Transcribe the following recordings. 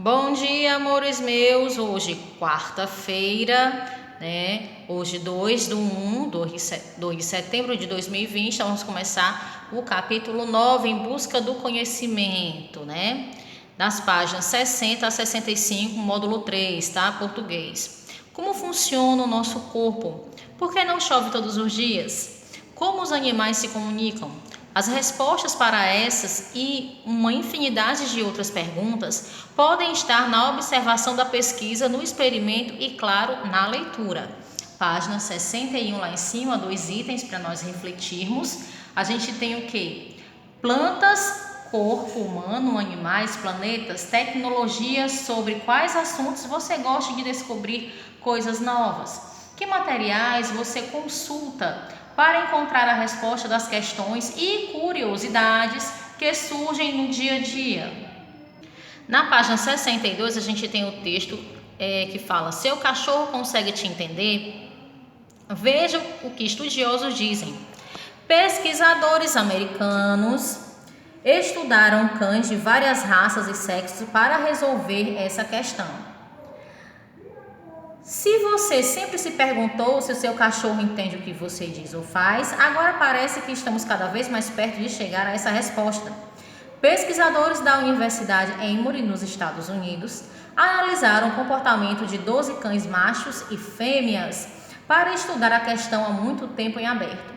Bom dia, amores meus. Hoje, quarta-feira, né? Hoje, 2 de setembro de 2020, então vamos começar o capítulo 9, Em Busca do Conhecimento, né? Das páginas 60 a 65, módulo 3, tá? Português. Como funciona o nosso corpo? Por que não chove todos os dias? Como os animais se comunicam? As respostas para essas e uma infinidade de outras perguntas podem estar na observação da pesquisa, no experimento e, claro, na leitura. Página 61 lá em cima, 2 itens para nós refletirmos. A gente tem o quê? Plantas, corpo humano, animais, planetas, tecnologias. Sobre quais assuntos você gosta de descobrir coisas novas? Que materiais você consulta para encontrar a resposta das questões e curiosidades que surgem no dia a dia? Na página 62 a gente tem o texto que fala: seu cachorro consegue te entender? Veja o que estudiosos dizem. Pesquisadores americanos estudaram cães de várias raças e sexos para resolver essa questão. Se você sempre se perguntou se o seu cachorro entende o que você diz ou faz, agora parece que estamos cada vez mais perto de chegar a essa resposta. Pesquisadores da Universidade Emory, nos Estados Unidos, analisaram o comportamento de 12 cães machos e fêmeas para estudar a questão há muito tempo em aberto.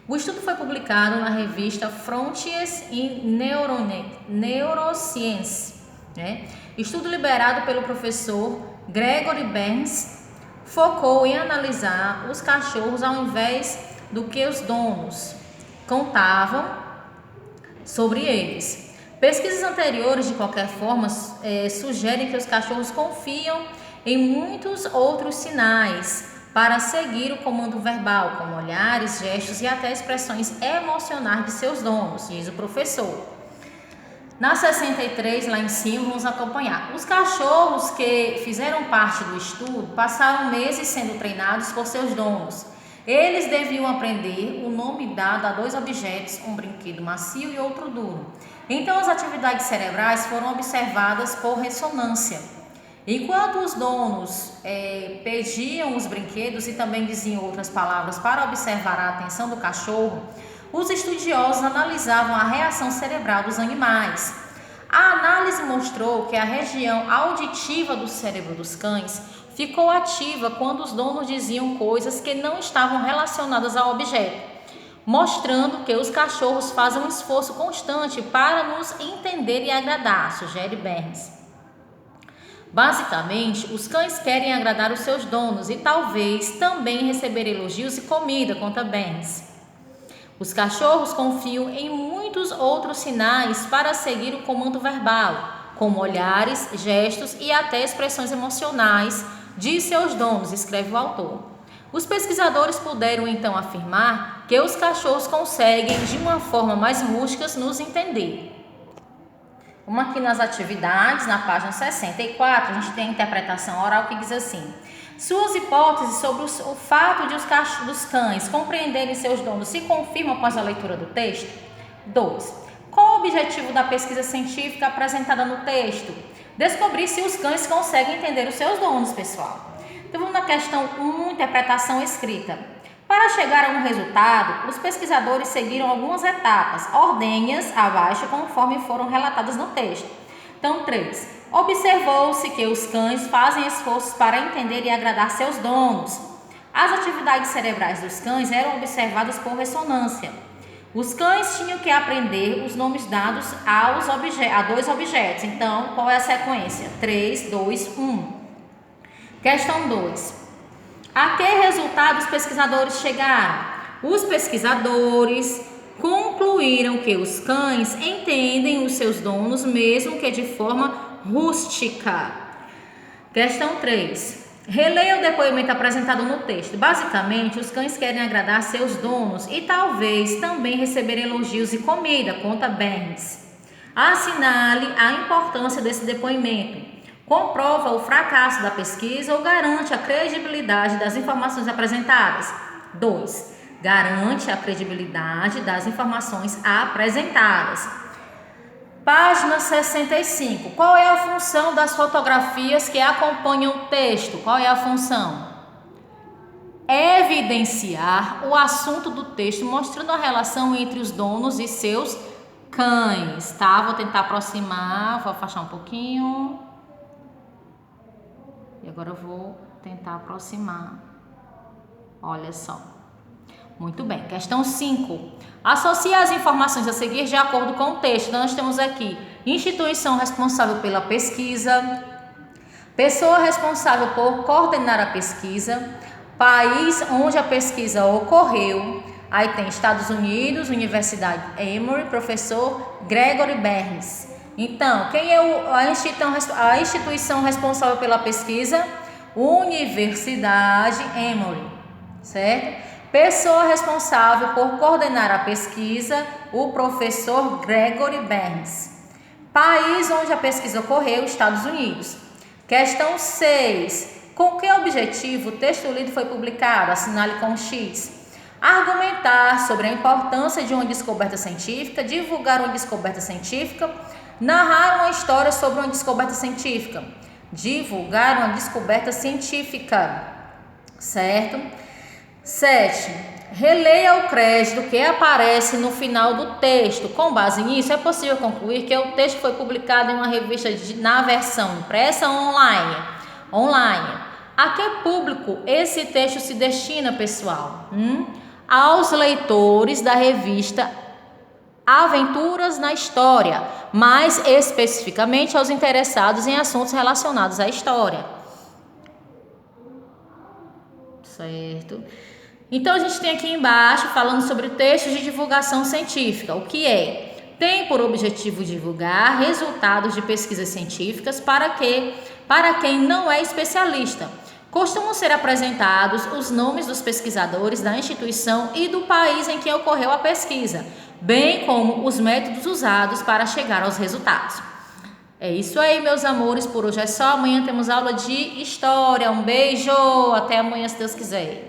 O estudo foi publicado na revista Frontiers in Neuroscience. Estudo liderado pelo professor Gregory Berns focou em analisar os cachorros ao invés do que os donos contavam sobre eles. Pesquisas anteriores, de qualquer forma, sugerem que os cachorros confiam em muitos outros sinais para seguir o comando verbal, como olhares, gestos e até expressões emocionais de seus donos, diz o professor. Na 63, lá em cima, vamos acompanhar. Os cachorros que fizeram parte do estudo passaram meses sendo treinados por seus donos. Eles deviam aprender o nome dado a 2 objetos, um brinquedo macio e outro duro. Então, as atividades cerebrais foram observadas por ressonância. Enquanto os donos pediam os brinquedos e também diziam outras palavras para observar a atenção do cachorro, os estudiosos analisavam a reação cerebral dos animais. A análise mostrou que a região auditiva do cérebro dos cães ficou ativa quando os donos diziam coisas que não estavam relacionadas ao objeto, mostrando que os cachorros fazem um esforço constante para nos entender e agradar, sugere Berns. Basicamente, os cães querem agradar os seus donos e talvez também receber elogios e comida, conta Berns. Os cachorros confiam em muitos outros sinais para seguir o comando verbal, como olhares, gestos e até expressões emocionais de seus donos, escreve o autor. Os pesquisadores puderam então afirmar que os cachorros conseguem, de uma forma mais rústica, nos entender. Vamos aqui nas atividades, na página 64, a gente tem a interpretação oral que diz assim: suas hipóteses sobre o fato de os cães compreenderem seus donos se confirmam após a leitura do texto? 2. Qual o objetivo da pesquisa científica apresentada no texto? Descobrir se os cães conseguem entender os seus donos, pessoal. Então vamos na questão 1, interpretação escrita. Para chegar a um resultado, os pesquisadores seguiram algumas etapas, ordem-as abaixo conforme foram relatadas no texto. Então, 3. Observou-se que os cães fazem esforços para entender e agradar seus donos. As atividades cerebrais dos cães eram observadas por ressonância. Os cães tinham que aprender os nomes dados a 2 objetos. Então, qual é a sequência? 3, 2, 1. Questão 2. A que resultado os pesquisadores chegaram? Os pesquisadores concluíram que os cães entendem os seus donos, mesmo que de forma rústica. Questão 3. Releia o depoimento apresentado no texto. Basicamente, os cães querem agradar seus donos e talvez também receber elogios e comida, conta Berns. Assinale a importância desse depoimento. Comprova o fracasso da pesquisa ou garante a credibilidade das informações apresentadas? 2. Garante a credibilidade das informações apresentadas. Página 65. Qual é a função das fotografias que acompanham o texto? Qual é a função? Evidenciar o assunto do texto, mostrando a relação entre os donos e seus cães, tá? Vou tentar aproximar, vou afastar um pouquinho. E agora eu vou tentar aproximar. Olha só. Muito bem. Questão 5. Associe as informações a seguir de acordo com o texto. Então, nós temos aqui instituição responsável pela pesquisa, pessoa responsável por coordenar a pesquisa, país onde a pesquisa ocorreu. Aí tem Estados Unidos, Universidade Emory, professor Gregory Berns. Então, quem é a instituição responsável pela pesquisa? Universidade Emory, certo? Pessoa responsável por coordenar a pesquisa, o professor Gregory Berns. País onde a pesquisa ocorreu, Estados Unidos. Questão 6. Com que objetivo o texto lido foi publicado? Assinale com X. Argumentar sobre a importância de uma descoberta científica, divulgar uma descoberta científica, narrar uma história sobre uma descoberta científica, divulgar uma descoberta científica, certo? 7. Releia o crédito que aparece no final do texto. Com base nisso, é possível concluir que o texto foi publicado em uma revista na versão impressa ou online. A que público esse texto se destina, pessoal? Aos leitores da revista Aventuras na História, mais especificamente aos interessados em assuntos relacionados à história. Certo? Então, a gente tem aqui embaixo falando sobre textos de divulgação científica. O que é? Tem por objetivo divulgar resultados de pesquisas científicas para quem não é especialista. Costumam ser apresentados os nomes dos pesquisadores, da instituição e do país em que ocorreu a pesquisa, bem como os métodos usados para chegar aos resultados. É isso aí, meus amores. Por hoje é só. Amanhã temos aula de história. Um beijo. Até amanhã, se Deus quiser.